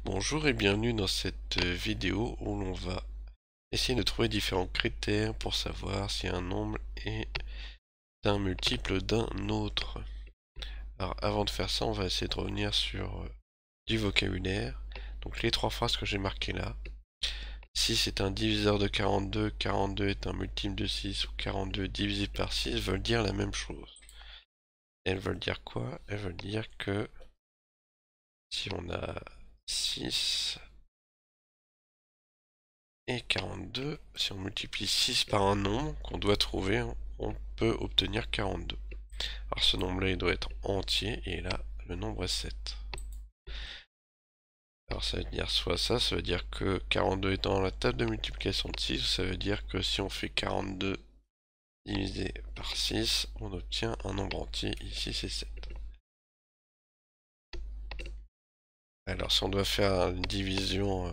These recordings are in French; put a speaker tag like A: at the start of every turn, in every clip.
A: Bonjour et bienvenue dans cette vidéo où l'on va essayer de trouver différents critères pour savoir si un nombre est un multiple d'un autre. Alors avant de faire ça, on va essayer de revenir sur du vocabulaire. Donc les trois phrases que j'ai marquées là. Si c'est un diviseur de 42, 42 est un multiple de 6 ou 42 divisé par 6 veulent dire la même chose. Elles veulent dire quoi? Elles veulent dire que si on a 6 et 42, si on multiplie 6 par un nombre qu'on doit trouver, on peut obtenir 42. Alors ce nombre-là, il doit être entier, et là, le nombre est 7. Alors ça veut dire soit ça veut dire que 42 est dans la table de multiplication de 6, ça veut dire que si on fait 42 divisé par 6, on obtient un nombre entier, ici c'est 7. Alors si on doit faire une division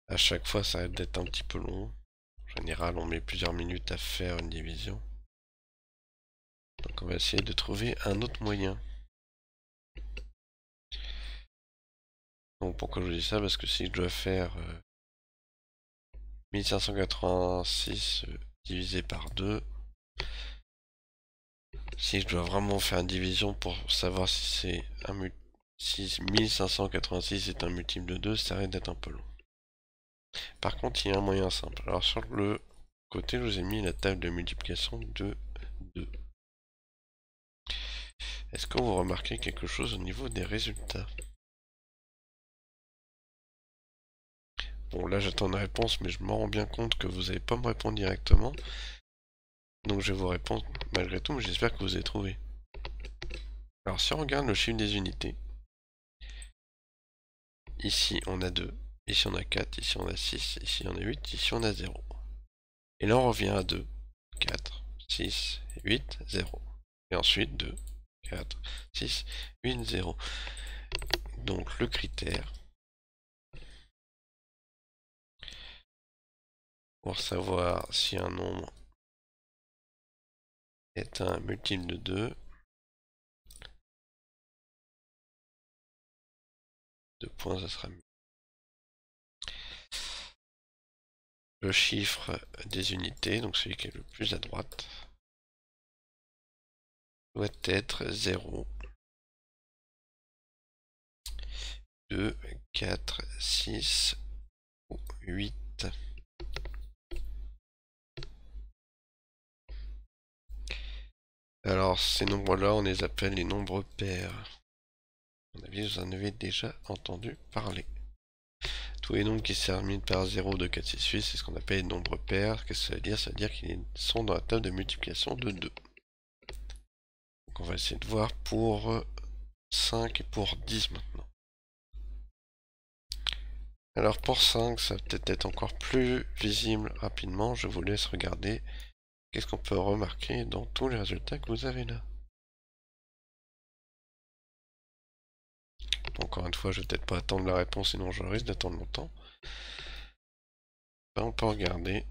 A: à chaque fois, ça va être un petit peu long. En général, on met plusieurs minutes à faire une division. Donc on va essayer de trouver un autre moyen. Donc pourquoi je vous dis ça? Parce que si je dois faire 1586 divisé par 2, si je dois vraiment faire une division pour savoir si c'est un si 1586 est un multiple de 2, ça risque d'être un peu long. Par contre, il y a un moyen simple. Alors sur le côté, je vous ai mis la table de multiplication de 2. Est-ce que vous remarquez quelque chose au niveau des résultats? Bon, là j'attends une réponse, mais je me rends bien compte que vous n'allez pas me répondre directement. Donc je vais vous répondre malgré tout, mais j'espère que vous avez trouvé. Alors si on regarde le chiffre des unités, ici on a 2, ici on a 4, ici on a 6, ici on a 8, ici on a 0. Et là on revient à 2, 4, 6, 8, 0. Et ensuite 2, 4, 6, 8, 0. Donc le critère pour savoir si un nombre est un multiple de 2, 2 points, ça sera mieux. Le chiffre des unités, donc celui qui est le plus à droite, doit être 0, 2, 4, 6 ou 8. Alors ces nombres-là, on les appelle les nombres pairs. À mon avis, vous en avez déjà entendu parler. Tous les nombres qui se terminent par 0, 2, 4, 6, 8, c'est ce qu'on appelle les nombres pairs. Qu'est-ce que ça veut dire? Ça veut dire qu'ils sont dans la table de multiplication de 2. Donc on va essayer de voir pour 5 et pour 10 maintenant. Alors pour 5, ça va peut-être être encore plus visible rapidement. Je vous laisse regarder. Qu'est-ce qu'on peut remarquer dans tous les résultats que vous avez là? Encore une fois, je vais peut-être pas attendre la réponse, sinon je risque d'attendre longtemps. Ben, on peut regarder.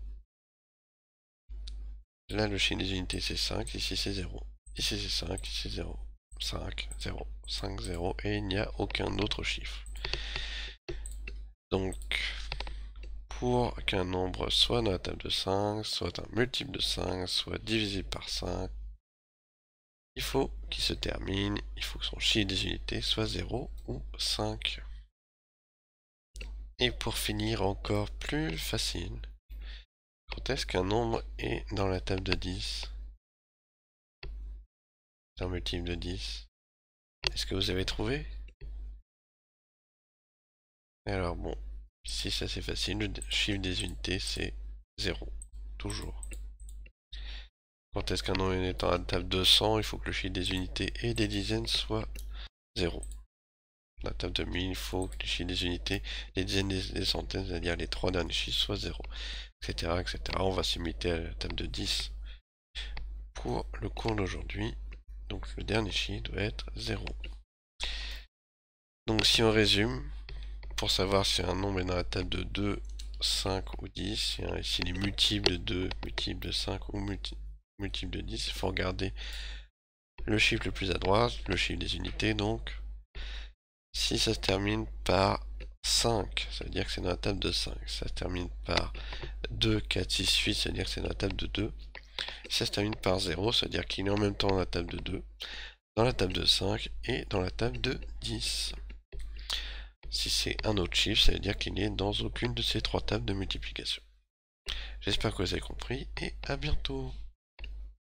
A: Là, le chiffre des unités, c'est 5. Ici, c'est 0. Ici, c'est 5. Ici, c'est 0. 5, 0, 5, 0. Et il n'y a aucun autre chiffre. Donc, pour qu'un nombre soit dans la table de 5, soit un multiple de 5, soit divisé par 5, il faut qu'il se termine, il faut que son chiffre des unités soit 0 ou 5. Et pour finir, encore plus facile, quand est-ce qu'un nombre est dans la table de 10? C'est un multiple de 10. Est-ce que vous avez trouvé? Alors bon, ici ça c'est facile, le chiffre des unités c'est 0, toujours. Quand est-ce qu'un nombre est dans la table de 100, il faut que le chiffre des unités et des dizaines soit 0. Dans la table de 1000, il faut que le chiffre des unités, des dizaines et des centaines, c'est-à-dire les trois derniers chiffres, soient 0, etc., etc. On va se limiter à la table de 10 pour le cours d'aujourd'hui. Donc le dernier chiffre doit être 0. Donc si on résume, pour savoir si un nombre est dans la table de 2, 5 ou 10, s'il est multiple de 2, multiple de 5 ou multiple de 10, il faut regarder le chiffre le plus à droite, le chiffre des unités donc. Si ça se termine par 5, ça veut dire que c'est dans la table de 5. Si ça se termine par 2, 4, 6, 8, ça veut dire que c'est dans la table de 2. Si ça se termine par 0, ça veut dire qu'il est en même temps dans la table de 2, dans la table de 5 et dans la table de 10. Si c'est un autre chiffre, ça veut dire qu'il n'est dans aucune de ces trois tables de multiplication. J'espère que vous avez compris et à bientôt.